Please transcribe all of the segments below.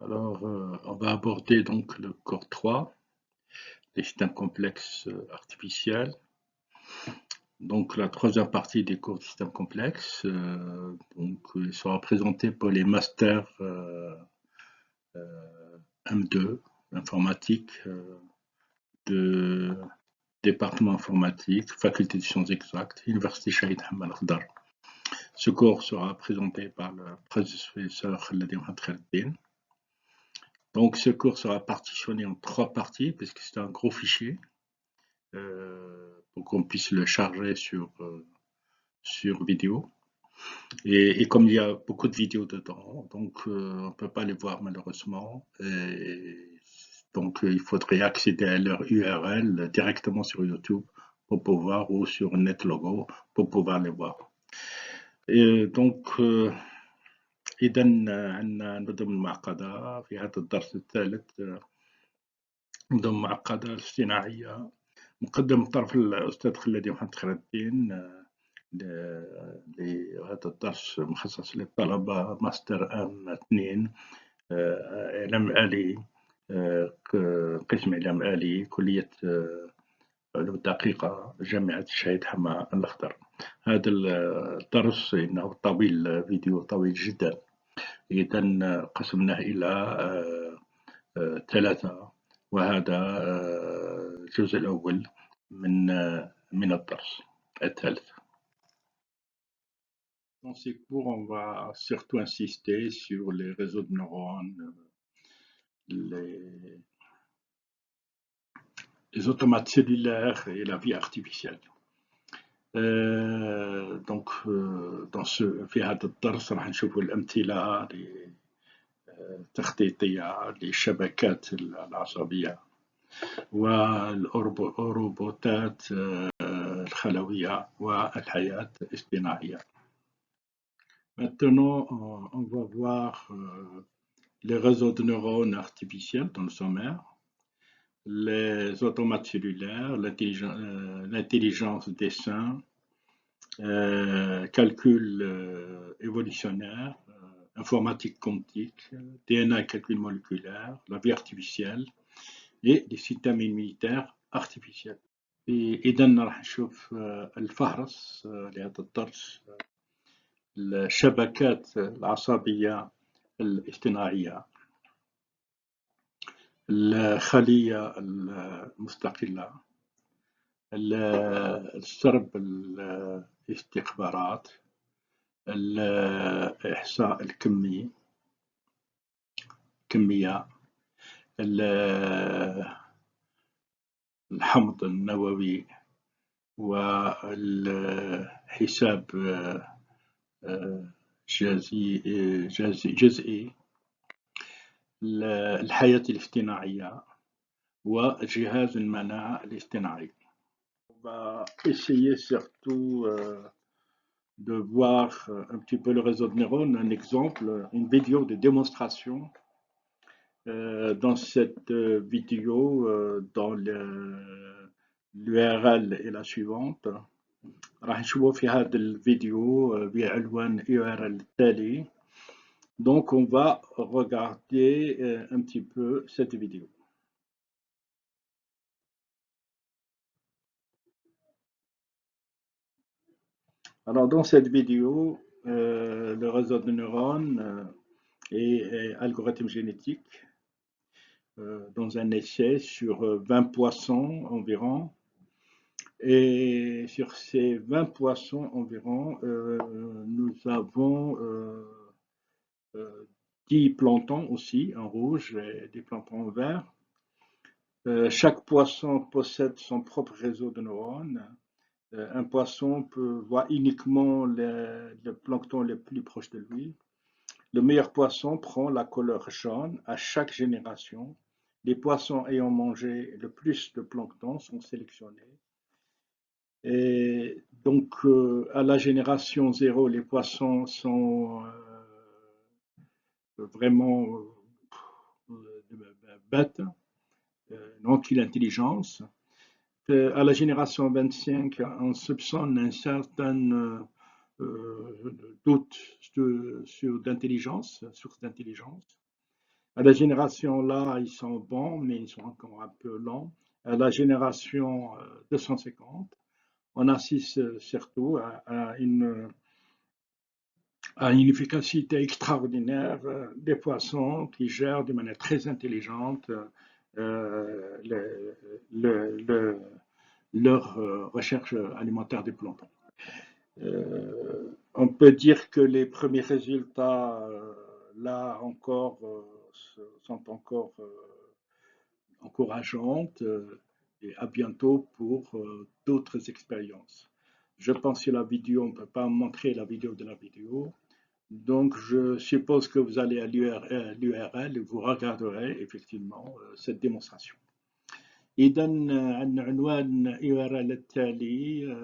Alors, on va aborder donc le cours 3, les systèmes complexes artificiels. Donc, la troisième partie des cours de systèmes complexes, il sera présenté pour les masters M2, informatique, de département informatique, faculté de sciences exactes, Université Shahid Hamad Khdar. Ce cours sera présenté par le professeur Khaled Khaled. Donc, ce cours sera partitionné en 3 parties, puisque c'est un gros fichier, pour qu'on puisse le charger sur vidéo. Et comme il y a beaucoup de vidéos dedans, donc on ne peut pas les voir malheureusement. Donc, il faudrait accéder à leur URL directement sur YouTube pour pouvoir, ou sur NetLogo, pour pouvoir les voir. Et donc, إذا عندنا نظم معقدة في هذا الدرس الثالث، نظم معقدة اصطناعية مقدم من طرف الأستاذ خلادي محمد خير الدين. لهذا الدرس مخصص للطلبة ماستر ام 2، إعلام آلي، قسم إعلام آلي، كلية علوم الدقيقة، جامعة الشهيد حماد الأخضر. هذا الدرس إنه طويل، فيديو طويل جدا، إذا قسمناه إلى 3، وهذا الجزء الأول من الدرس الثالث. Dans ces cours, on va surtout insister sur les réseaux de neurones, les automates cellulaires et la vie artificielle. Donc, في هذا الدرس راح نشوفوا الأمثلة تخطيطية للشبكات العصبية والروبوتات الخلوية والحياة الاصطناعية. Maintenant, on va voir les réseaux de neurones artificiels dans le sommaire, les automates cellulaires, l'intelligence dessin, calcul évolutionnaire, informatique quantique, DNA et calcul moléculaire, la vie artificielle et les systèmes immunitaires artificiels. إذا راح نشوف الفهرس لهذا الدرس: الشبكات العصبية الاصطناعية، الخلية المستقلة، السرب الاستخبارات، الإحصاء الكمية، الحمض النووي، والحساب جزئي، الحياة الاصطناعية وجهاز المناعة الاصطناعي. On va essayer surtout de voir un petit peu le réseau de neurones, un exemple, une vidéo de démonstration. Dans cette vidéo, dans l'URL est la suivante. راح نشوفوا في هذا الفيديو بعنوان URL التالي. Donc on va regarder un petit peu cette vidéo. Alors dans cette vidéo, le réseau de neurones et algorithme génétique, dans un essai sur 20 poissons environ. Et sur ces 20 poissons environ, nous avons 10 planktons aussi en rouge et des planktons en vert. Chaque poisson possède son propre réseau de neurones. Un poisson peut voir uniquement le plancton le plus proche de lui. Le meilleur poisson prend la couleur jaune à chaque génération. Les poissons ayant mangé le plus de plancton sont sélectionnés. Et donc, à la génération 0, les poissons sont vraiment bêtes, donc l'intelligence. À la génération 25, on soupçonne un certain doute sur d'intelligence, source d'intelligence. À la génération là, ils sont bons, mais ils sont encore un peu lents. À la génération 250, on assiste surtout à une efficacité extraordinaire des poissons qui gèrent de manière très intelligente leur recherche alimentaire des plantes. On peut dire que les premiers résultats, là encore, sont encore encourageantes et à bientôt pour d'autres expériences. Je pense que la vidéo, on ne peut pas montrer la vidéo de la vidéo. Donc, je suppose que vous allez à l'URL et vous regarderez effectivement cette démonstration. إذا عندنا عنوان URL التالي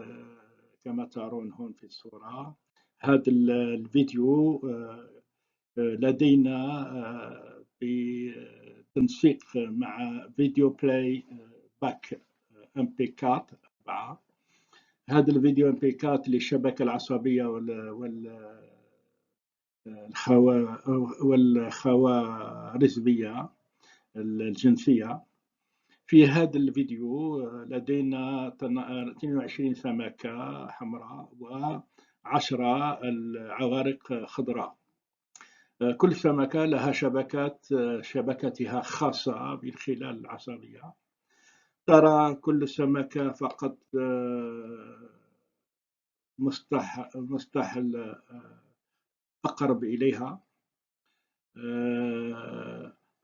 كما ترون هون في الصورة. هذا الفيديو لدينا بتنسيق مع فيديو بلاي باك MP4. هذا الفيديو MP4 للشبكة العصبية والخوارزمية الجنسية. في هذا الفيديو لدينا 22 سمكة حمراء و10 العوارق خضراء. كل سمكة لها شبكتها خاصة بالخلال العصبية. ترى كل سمكة فقط مستح أقرب إليها.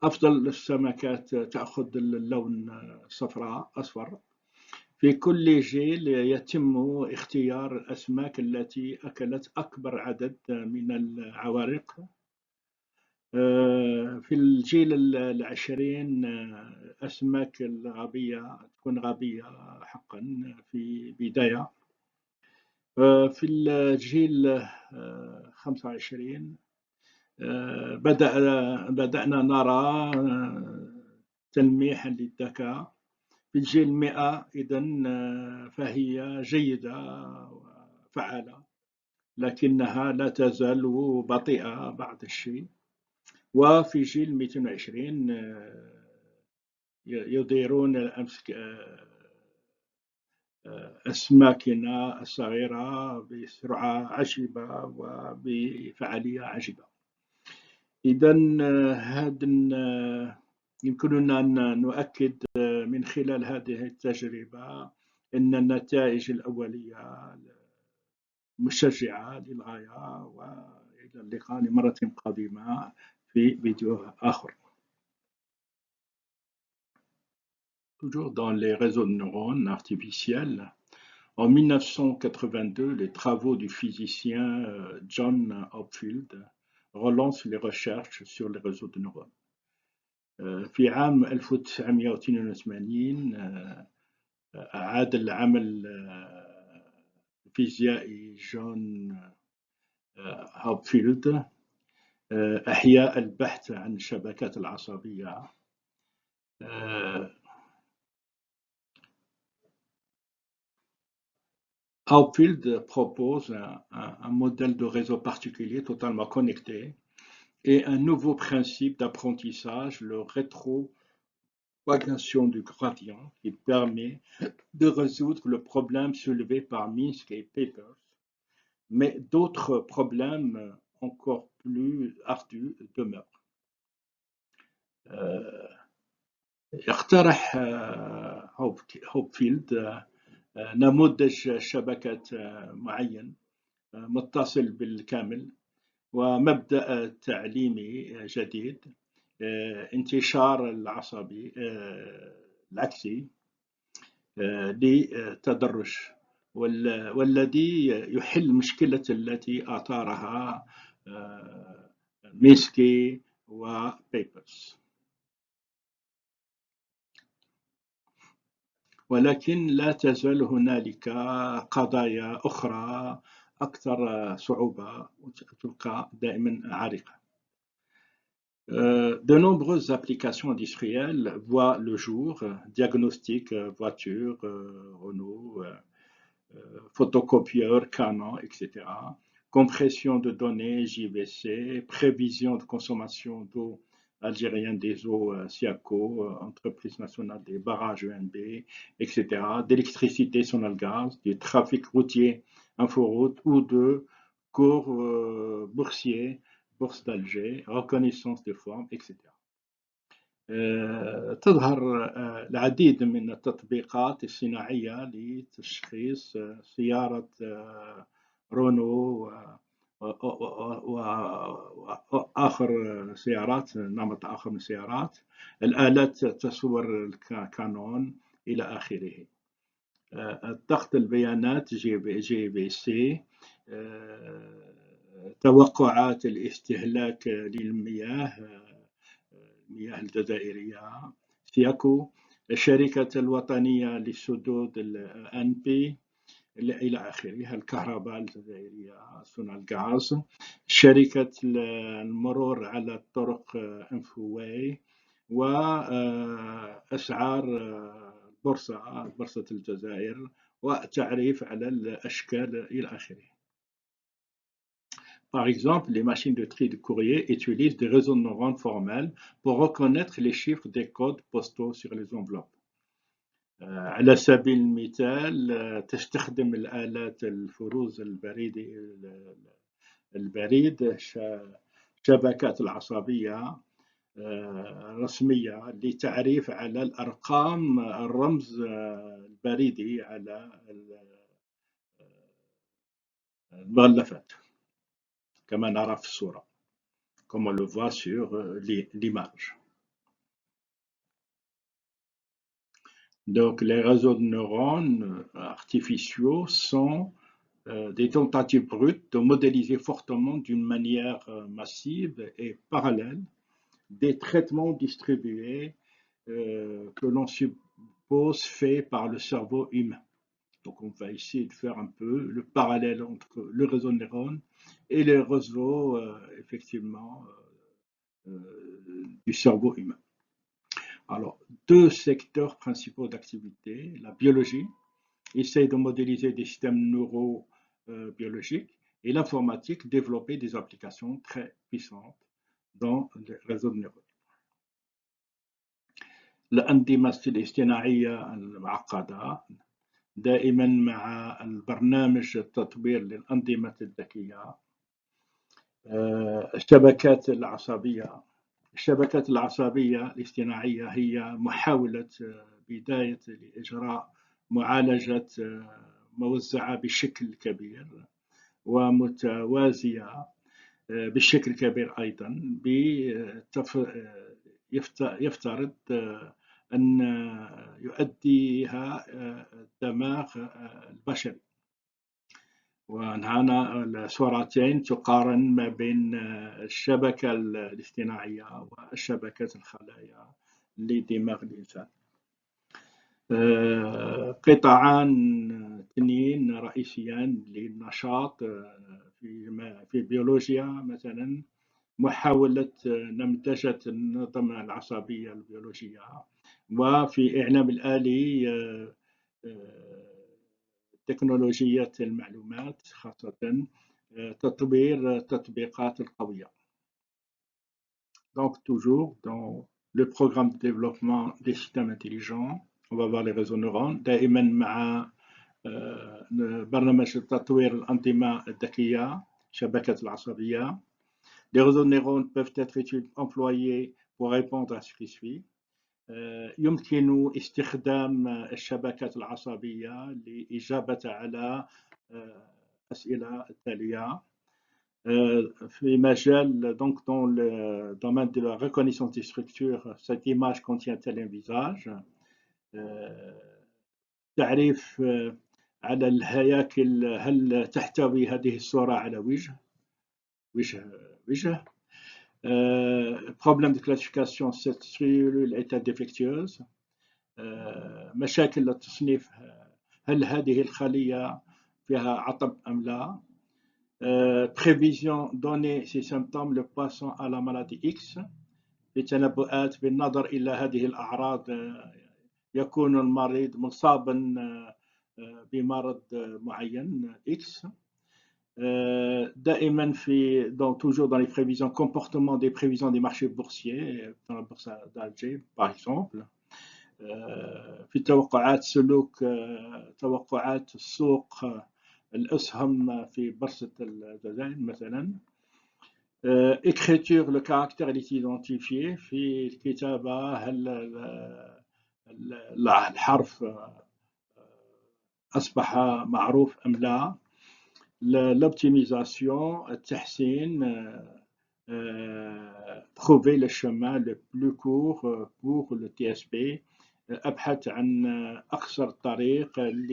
أفضل السمكات تأخذ اللون أصفر. في كل جيل يتم اختيار الأسماك التي أكلت أكبر عدد من العوارق. في الجيل العشرين أسماك الغبية تكون غبية حقا في بداية. في الجيل 25 بدأنا نرى تلميحا للذكاء. في الجيل 100 إذن فهي جيدة وفعالة، لكنها لا تزال بطيئة بعض الشيء. وفي جيل 220 يديرون أسماكنا الصغيرة بسرعة عجيبة وبفعالية عجيبة. إذن يمكننا أن نؤكد من خلال هذه التجربة أن النتائج الأولية مشجعة للغاية. وإلى اللقاء مرة قادمة في فيديو آخر. Toujours dans les réseaux de neurones artificiels, en 1982, les travaux du physicien John Hopfield relancent les recherches sur les réseaux de neurones. في عام 1982 أعاد العمل الفيزيائي جون هوبفيلد إحياء البحث عن الشبكات العصبية. Hopfield propose un modèle de réseau particulier totalement connecté et un nouveau principe d'apprentissage, le rétropropagation du gradient, qui permet de résoudre le problème soulevé par Minsky et Peters. Mais d'autres problèmes encore plus ardus demeurent. يقترح هوبفيلد نموذج شبكة معين متصل بالكامل ومبدأ تعليمي جديد، انتشار العصبي العكسي لتدرج، والذي يحل المشكلة التي أثارها ميسكي وبيبرز. ولكن لا تزال هنالك قضايا أخرى أكثر صعوبة وتبقى دائما عالقة. De nombreuses applications industrielles voient le jour: diagnostic, voiture, Renault, photocopieur, Canon, etc. Compression de données, JVC, prévision de consommation d'eau algérienne des eaux SIACO, entreprise nationale des barrages ENB, etc., d'électricité Sonalgaz, du trafic routier Inforoute ou de cours boursiers, bourse d'Alger, reconnaissance des formes, etc. تظهر العديد من التطبيقات الصناعية لتشخيص سيارة رونو وآخر سيارات، نمط آخر من السيارات، الآلات تصور الكانون إلى آخره. ضغط البيانات جي بي سي، توقعات الاستهلاك للمياه، المياه الجزائرية سياكو، الشركة الوطنية للسدود الأن بي إلى آخره، الكهرباء الجزائرية سونالغاز، شركة المرور على الطرق انفوواي، وأسعار بورصة الجزائر، وتعريف على الأشكال إلى آخره. Par exemple, les machines de tri de courrier utilisent des réseaux de neurones formels pour reconnaître les chiffres des codes postaux sur les enveloppes. على سبيل المثال تستخدم الآلات الفروز البريد شبكات العصبية رسمية لتعريف على الأرقام الرمز البريدي على المغلفات كما نرى في الصورة comme on le voit sur l'image. Donc les réseaux de neurones artificiaux sont des tentatives brutes de modéliser fortement d'une manière massive et parallèle des traitements distribués que l'on suppose faits par le cerveau humain. Donc on va essayer de faire un peu le parallèle entre le réseau de neurones et les réseaux effectivement du cerveau humain. Alors, deux secteurs principaux d'activité, la biologie, essaye de modéliser des systèmes neurobiologiques, et l'informatique, développer des applications très puissantes dans les réseaux de neurones. الأنظمة الاصطناعية المعقدة دائما مع البرنامج التطوير للأنظمة الذكية. الشبكات العصبية الاصطناعية هي محاولة بداية لإجراء معالجة موزعة بشكل كبير ومتوازية بشكل كبير أيضا، يفترض أن يؤديها الدماغ البشري. وهنا الصورتين تقارن ما بين الشبكة الاصطناعية وشبكة الخلايا لدماغ الإنسان. قطاعان اثنين رئيسيان للنشاط في البيولوجيا، مثلا محاولة نمذجة النظم العصبية البيولوجية، وفي إعلام الآلي تكنولوجية المعلومات، خاصة تطوير التطبيقات القوية. Donc toujours dans le programme de développement des systèmes intelligents, on va voir les réseaux neurones. دائما مع برنامج تطوير الأنظمة الذكية شبكة العصبية. Les réseaux de neurones peuvent être employés pour répondre à ce qui suit. يمكن استخدام الشبكات العصبية لإجابة على أسئلة التالية في مجال donc dans le domaine de la reconnaissance des structures. Cette image contient-elle un visage؟ تعريف على الهياكل، هل تحتوي هذه الصورة على وجه. problème de classification، cette cellule est défectueuse. مشاكل التصنيف، هل هذه الخلية فيها عطب أم لا. prévision donner ces symptômes le passant à la maladie X. بتنبؤات بالنظر إلى هذه الأعراض يكون المريض مصابا بمرض معين X. دائما toujours dans les prévisions, comportement des prévisions des marchés boursiers dans la bourse d'Alger par exemple. في توقعات سلوك توقعات سوق الأسهم في بورصة الجزائر مثلا. écriture, le caractère est identifié في الكتابة. هل الحرف أصبح معروف أم لا. l'optimisation, التحسين, trouver le chemin le plus court pour le TSP. أبحث عن أقصر طريق ل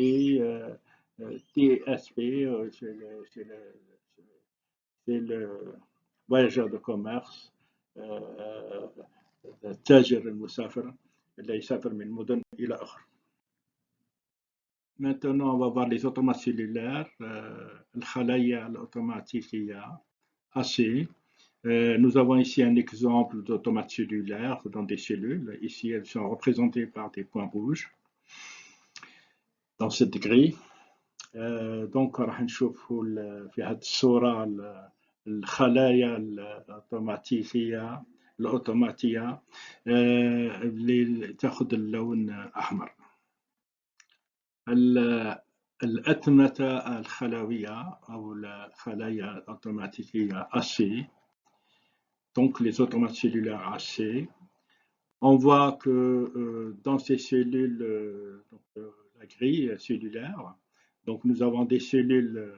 TSP, c'est le voyageur de commerce, التاجر المسافر اللي يسافر من مدن إلى أخرى. Maintenant, on va voir les automates cellulaires, الخلايا الأوتوماتيكية AC. Nous avons ici un exemple d'automate cellulaire dans des cellules. Ici, elles sont représentées par des points rouges dans cette grille. Donc, راح نشوفوا في هذه الصورة الخلايا الأوتوماتية اللي تأخذ اللون أحمر. الأتمتة الخلوية أو الخلايا الأوتوماتيكية AC. Donc les automates cellulaires AC, on voit que dans ces cellules, la grille cellulaire, donc nous avons des cellules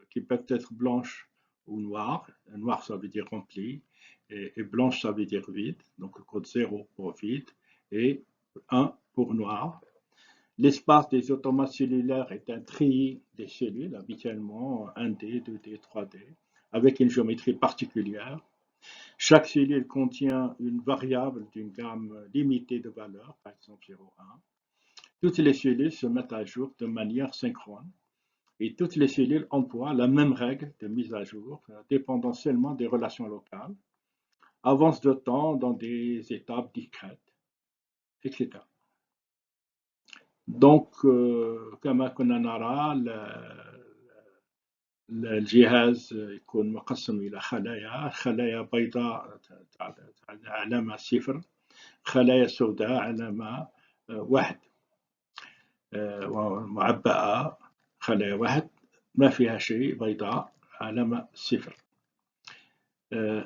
qui peuvent être blanches ou noires. Noir ça veut dire rempli, et blanche ça veut dire vide, donc le code 0 pour vide et 1 pour noir. L'espace des automates cellulaires est un tri des cellules, habituellement 1D, 2D, 3D, avec une géométrie particulière. Chaque cellule contient une variable d'une gamme limitée de valeurs, par exemple 0,1. Toutes les cellules se mettent à jour de manière synchrone et toutes les cellules emploient la même règle de mise à jour, dépendant seulement des relations locales, avance de temps dans des étapes discrètes, etc. Donc, كما كنا نرى الجهاز يكون مقسم إلى خلايا بيضاء علامة 0، خلايا سوداء علامة 1، ومعبأة خلايا 1 ما فيها شيء بيضاء علامة 0.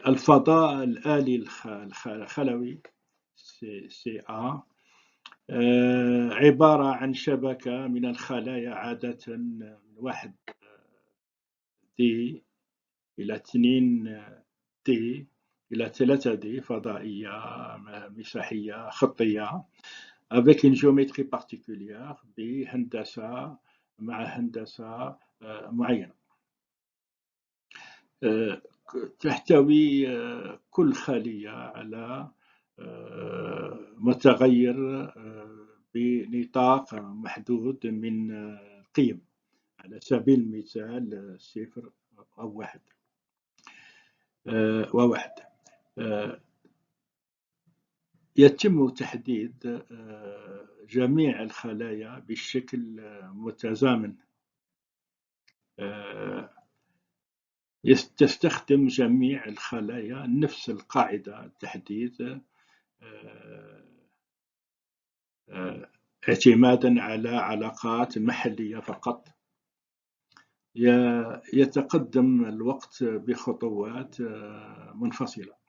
الفضاء الآلي الخلوي CA عبارة عن شبكة من الخلايا عادة من 1 D إلى 2 D إلى 3 D فضائية مساحية خطية avec une géométrie particulière بهندسة مع هندسة معينة. تحتوي كل خلية على متغير بنطاق محدود من القيم، على سبيل المثال 0 أو 1. يتم تحديد جميع الخلايا بشكل متزامن. تستخدم جميع الخلايا نفس القاعدة التحديد اعتمادا على علاقات محلية فقط. يتقدم الوقت بخطوات منفصلة.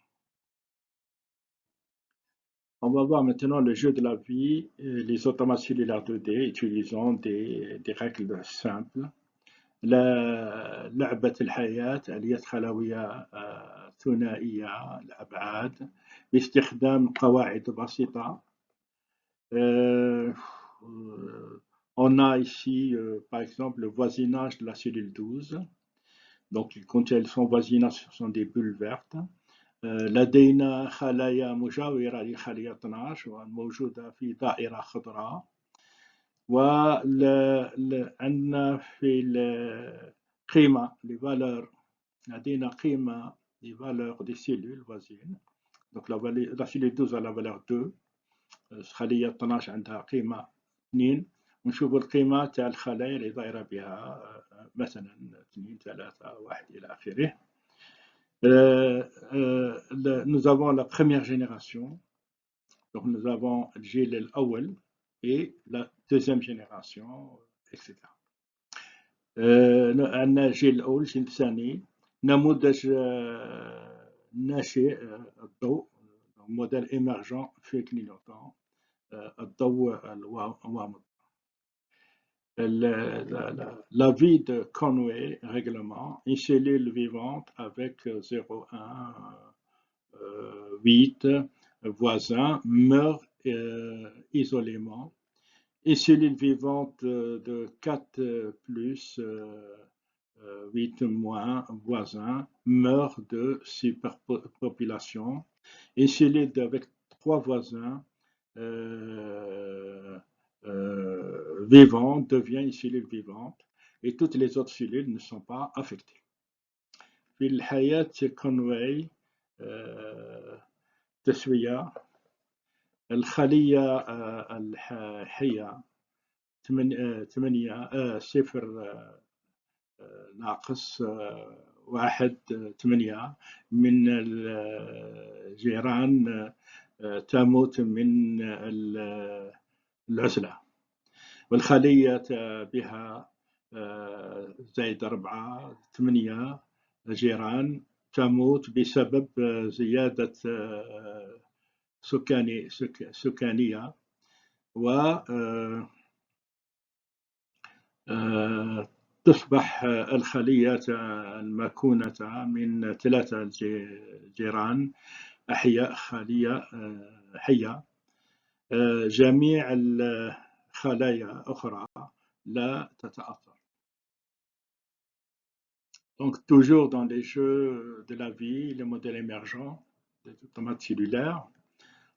On va voir maintenant le jeu de la vie, les automates cellulaires 2D utilisant des règles simples. لعبة الحياة آليات خلوية ثنائية الأبعاد باستخدام قواعد بسيطة. On a ici par exemple le voisinage de la cellule 12. Donc quand elles sont voisinage, ce sont des bulles vertes. لدينا خلايا مجاورة للخلية 12 والموجودة في دائرة خضراء. وعندنا في القيمة les لدينا قيمة les valeurs des cellules voisines. Donc la cellule 12 a la valeur 2. الخلية 12 عندها قيمة 2. ونشوف القيمة تاع الخلايا اللي دايرة بها مثلا 2 3 1 إلى آخره. Nous avons la première génération, donc nous avons الجيل الأول et la deuxième génération, etc. عندنا الجيل الأول الجيل الثاني نموذج ناشئ الضوء موديل émergent في كلينوتون الضوء الوامض. La vie de Conway, règlement, une cellule vivante avec 0,1, 8 voisins meurt isolément. Une cellule vivante de 4 plus 8 moins voisins meurt de superpopulation. Une cellule avec 3 voisins vivante devient une cellule vivante et toutes les autres cellules ne sont pas affectées. في الحياة كونواي تسوية الخلية الحية 8 0 ناقص 1 8 من الجيران تموت من العزلة، والخلية بها زائد 4 8 جيران تموت بسبب زيادة سكانية و تصبح الخلية المكونة من 3 جيران أحياء خلية حية. جميع الخلايا أخرى لا تتأثر. Donc toujours dans les jeux de la vie, les modèles émergents des automates cellulaires,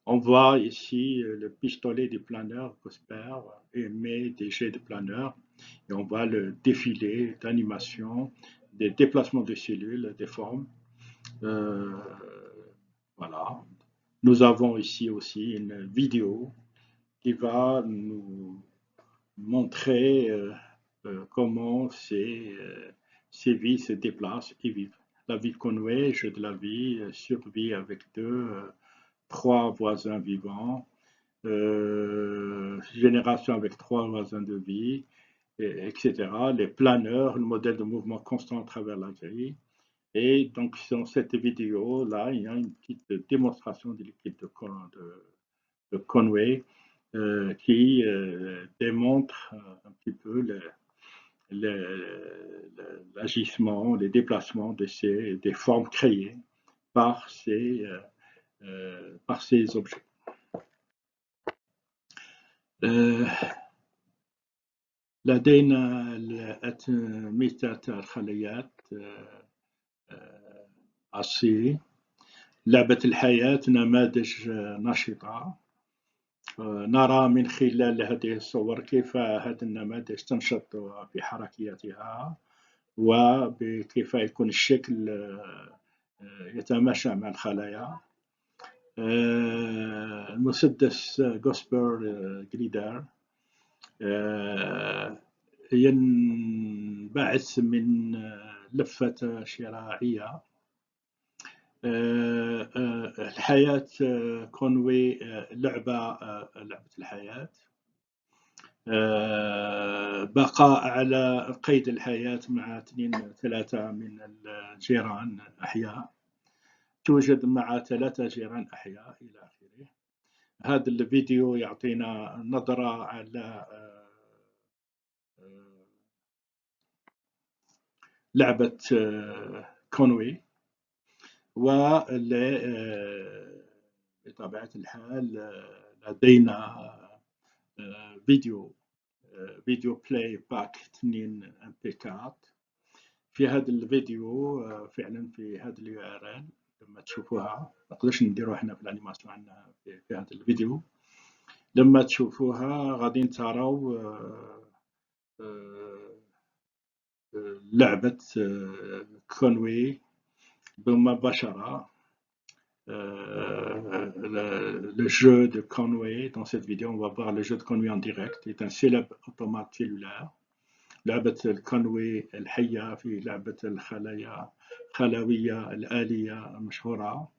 on voit ici le pistolet du planeur Gosper émet des jets de planeur et on voit le défilé d'animation, des déplacements de cellules, des formes. Voilà. Nous avons ici aussi une vidéo qui va nous montrer comment ces vies se déplacent et vivent. La vie de Conway, jeu de la vie, survie avec 3 voisins vivants, génération avec 3 voisins de vie, etc. Les planeurs, le modèle de mouvement constant à travers la grille. Et donc, dans cette vidéo-là, il y a une petite démonstration de l'équipe de Conway qui démontre un petit peu l'agissement, les déplacements des formes créées par ces objets. لدينا أتمتة الخليات السي لعبة الحياة نماذج نشطة. نرى من خلال هذه الصور كيف هذه النماذج تنشط في حركياتها وكيف يكون الشكل يتماشى مع الخلايا. المسدس غوسبر جريدر ينبعث من لفة شراعية. الحياة كونوي لعبة الحياة، بقاء على قيد الحياة مع 2 3 من الجيران أحياء، توجد مع 3 جيران أحياء إلى آخره. هذا الفيديو يعطينا نظرة على لعبة كونوي، وبطبيعة الحال لدينا فيديو بلاي باك 2 MP4. في هذا الفيديو فعلا في هذا URL لما تشوفوها، ما نقدرش نديروها احنا في الانيماسيون عندنا في هذا الفيديو، لما تشوفوها غادي تراو لعبة كونوي بمباشرة. Le jeu de Conway, dans cette vidéo, on va voir le jeu de Conway en direct. C'est un célèbre automate cellulaire. لعبة الكونوي الحية، في لعبة الخلوية الآلية المشهورة.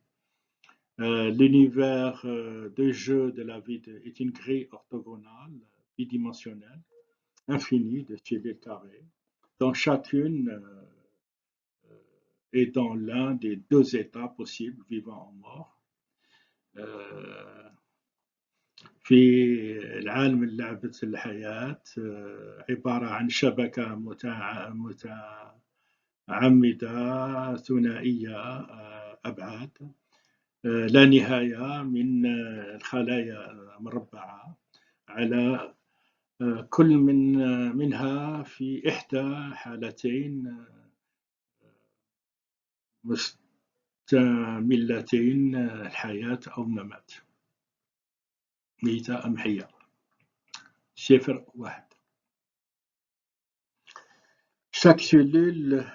L'univers de jeu de la vie est une grille orthogonale, bidimensionnelle, infinie de cellules carrées, dont chacune est dans l'un des deux états possibles, vivant ou mort. في العالم لعبة الحياة عبارة عن شبكة متعمدة ثنائية أبعاد لا نهاية من الخلايا المربعة، على كل منها في إحدى حالتين مستملتين الحياة أو النمات، ميتة أم حية، 0-1. Chaque cellule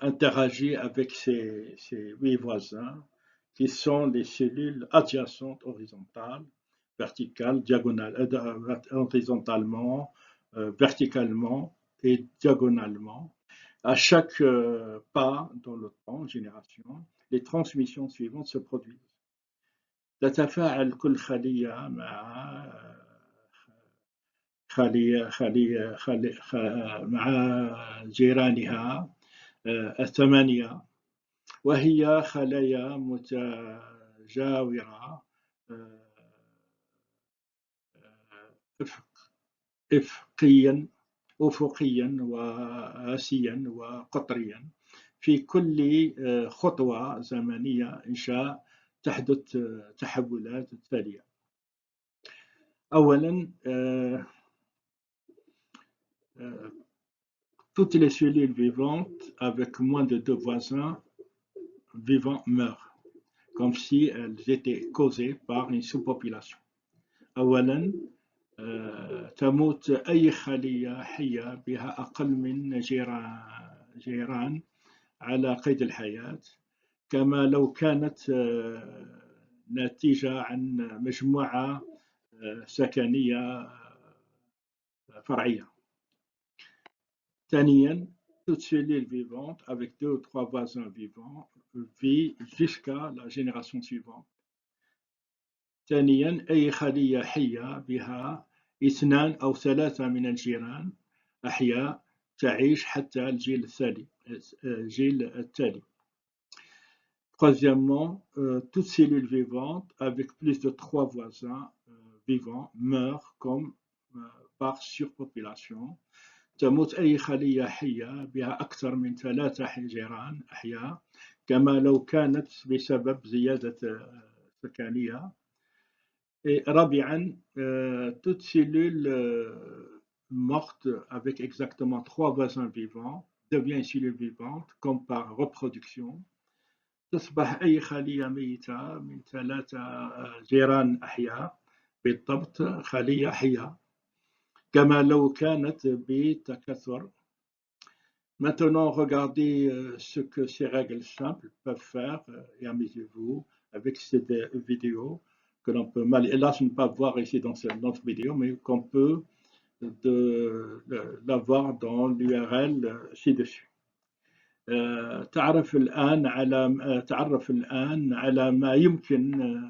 interagit avec ses 8 voisins, qui sont les cellules adjacentes horizontales, verticales, horizontalement, verticalement et diagonalement. À chaque pas dans le temps, génération, les transmissions suivantes se produisent. تتفاعل كل خلية مع جيرانها الثمانية، وهي خلايا متجاورة أفقيا وآسيا وقطريا. في كل خطوة زمنية إنشاء تحدث تحولات تالية. أولاً toutes les cellules vivantes avec moins de 2 voisins vivants meurent, comme si elles étaient causées par une sous-population. أولاً تموت أي خلية حية بها أقل من جيران على قيد الحياة، كما لو كانت ناتجة عن مجموعة سكنية فرعية. ثانياً toute cellule vivante avec 2 ou 3 voisins vivants vit jusqu'à la génération suivante. ثانياً أي خلية حية بها 2 أو 3 من الجيران أحياء تعيش حتى الجيل التالي. Troisièmement, toute cellule vivante avec plus de 3 voisins vivants meurt comme par surpopulation. تموت أي خلية حية بها أكثر من 3 جيران أحياء، كما لو كانت بسبب زيادة سكانية. Et رابعاً, toute cellule morte avec exactement 3 voisins vivants devient une cellule vivante comme par reproduction. تصبح أي خلية ميتة من 3 جيران أحياء بالضبط خلية حية، كما لو كانت بتكاثر. Maintenant, regardez ce que ces règles simples peuvent faire, et amusez-vous avec cette vidéo que l'on peut hélas ne pas voir ici dans notre vidéo, mais qu'on peut l'avoir dans l'URL ci-dessus. تعرف الآن على ما يمكن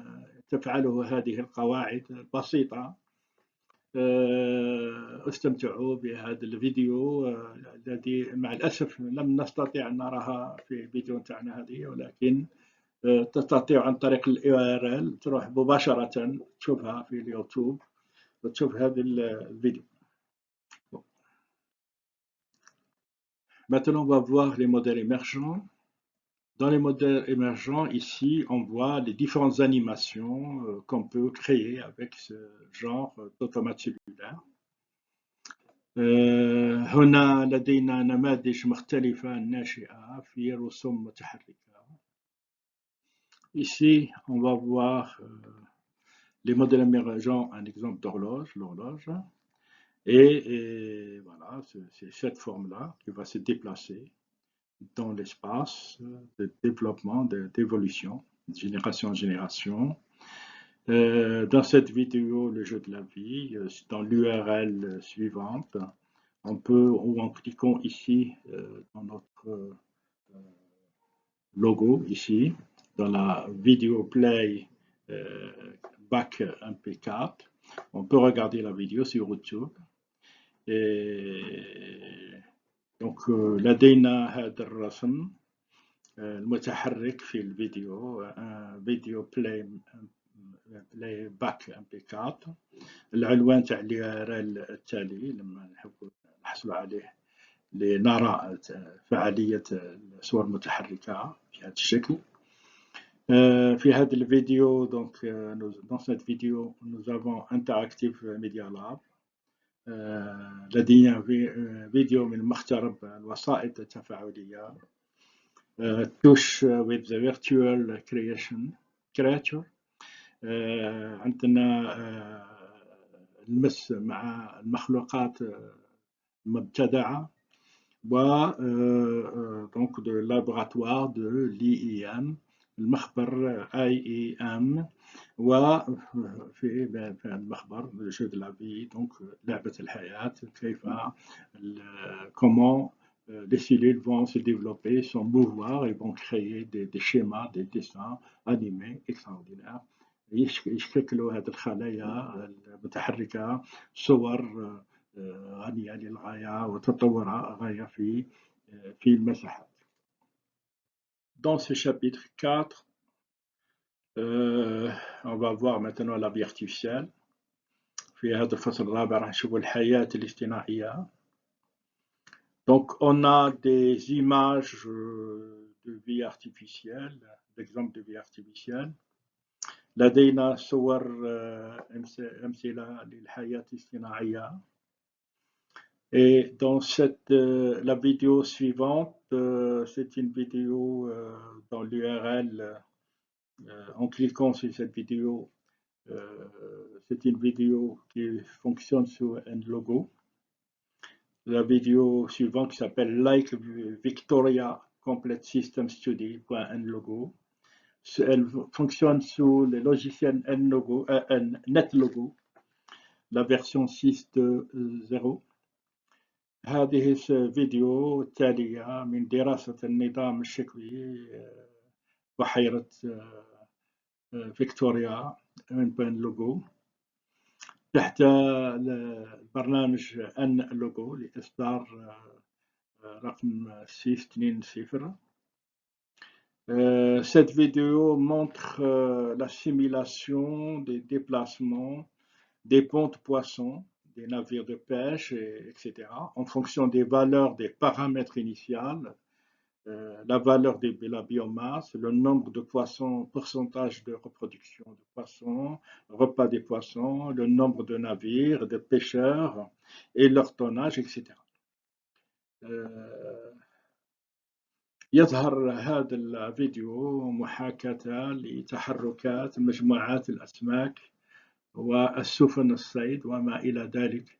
تفعله هذه القواعد البسيطة. استمتعوا بهذا الفيديو الذي مع الأسف لم نستطيع أن نراها في الفيديو تاعنا هذه، ولكن تستطيع عن طريق URL تروح مباشرة تشوفها في اليوتيوب وتشوف هذا الفيديو. Maintenant, on va voir les modèles émergents. Dans les modèles émergents, ici, on voit les différentes animations qu'on peut créer avec ce genre d'automates cellulaires. هنا لدينا نماذج مختلفة ناشئة في رسوم متحركة. Ici, on va voir les modèles émergents, un exemple d'horloge, l'horloge. Et voilà, c'est cette forme-là qui va se déplacer dans l'espace de développement, d'évolution, de génération en génération. Dans cette vidéo, le jeu de la vie, dans l'URL suivante, on peut, ou en cliquant ici dans notre logo, ici, dans la vidéo play back MP4, on peut regarder la vidéo sur YouTube. Donc لدينا هذا الرسم المتحرك في الفيديو فيديو بلاي باك MP4. العنوان تاع اليورال التالي لما نحب نحصل عليه لنرى فعالية الصور المتحركة في هذا الشكل. في هذا الفيديو donc dans cette vidéo nous avons Interactive Media Lab. لدينا فيديو من مخترب الوسائط التفاعلية Touch with the virtual creator. عندنا المس مع المخلوقات المبتدعة و donc de laboratoire de l'IEM المخبر IEM وفي المخبر jeu de la vie donc لعبة الحياة كيف comment les cellules vont se développer, se mouvoir et vont créer des schémas, des dessins animés extraordinaires. يشكلوا هذه الخلايا المتحركة صور غنية للغاية وتطورها غاية في المساحات. Dans ce chapitre 4, on va voir maintenant la vie artificielle. في هذا الفصل الرابع راح نشوفوا الحياة الاصطناعية. Donc on a des images de vie artificielle, d'exemples de vie artificielle. لدينا صور أمثلة للحياة الاصطناعية. Et dans la vidéo suivante, c'est une vidéo dans l'URL. En cliquant sur cette vidéo, c'est une vidéo qui fonctionne sur un logo. La vidéo suivante qui s'appelle Like Victoria Complete System Study, .nlogo. Elle fonctionne sous le logiciel NetLogo, la version 6.0. هذه الفيديو التالية من دراسة النظام الشكلي بحيرة فيكتوريا من .nlogo تحت البرنامج NLogo لإصدار رقم 620. Cette vidéo montre la simulation des déplacements des ponts de poissons, des navires de pêche, etc., en fonction des valeurs des paramètres initiales, la valeur de la biomasse, le nombre de poissons, pourcentage de reproduction de poissons, repas des poissons, le nombre de navires, de pêcheurs et leur tonnage, etc. يظهر هذا الفيديو محاكاة لتحركات مجموعات الأسماك والسفن الصيد وما إلى ذلك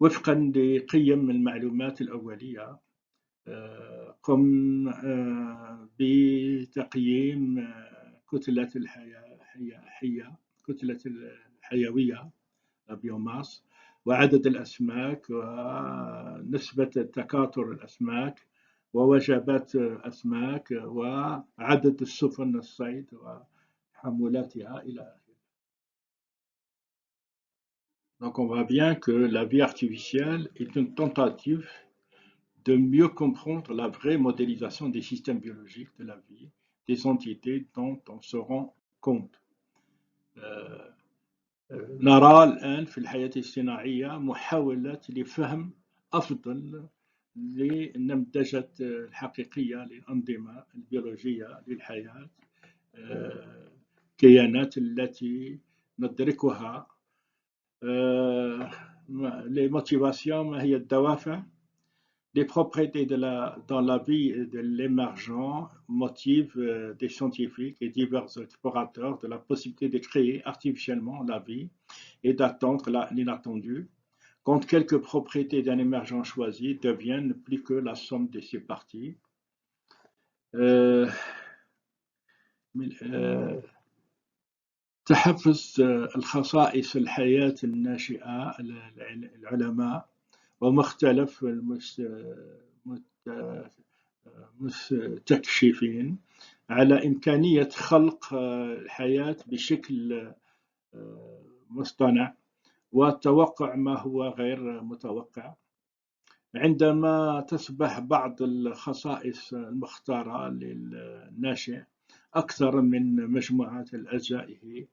وفقا لقيم المعلومات الأولية. قم بتقييم كتلة كتلة الحيوية البيوماس وعدد الأسماك ونسبة تكاثر الأسماك ووجبات الأسماك وعدد السفن الصيد وحمولاتها إلى آخره. Donc on voit bien que la vie artificielle est une tentative de mieux comprendre la vraie modélisation des systèmes biologiques de la vie, des entités dont on se rend compte. نرى الآن في الحياة الاصطناعية محاولة لفهم أفضل للنمذجة الحقيقية للأنظمة البيولوجية للحياة، الكيانات التي ندركها. les motivations ما هي الدوافع. Les propriétés dans la vie de l'émergent motivent des scientifiques et divers explorateurs de la possibilité de créer artificiellement la vie et d'attendre l'inattendu, quand quelques propriétés d'un émergent choisi deviennent plus que la somme de ses parties. تحفظ الخصائص الحياة الناشئة العلماء ومختلف المستكشفين على إمكانية خلق الحياة بشكل مصطنع والتوقع ما هو غير متوقع. عندما تصبح بعض الخصائص المختارة للناشئ أكثر من مجموعة أجزائه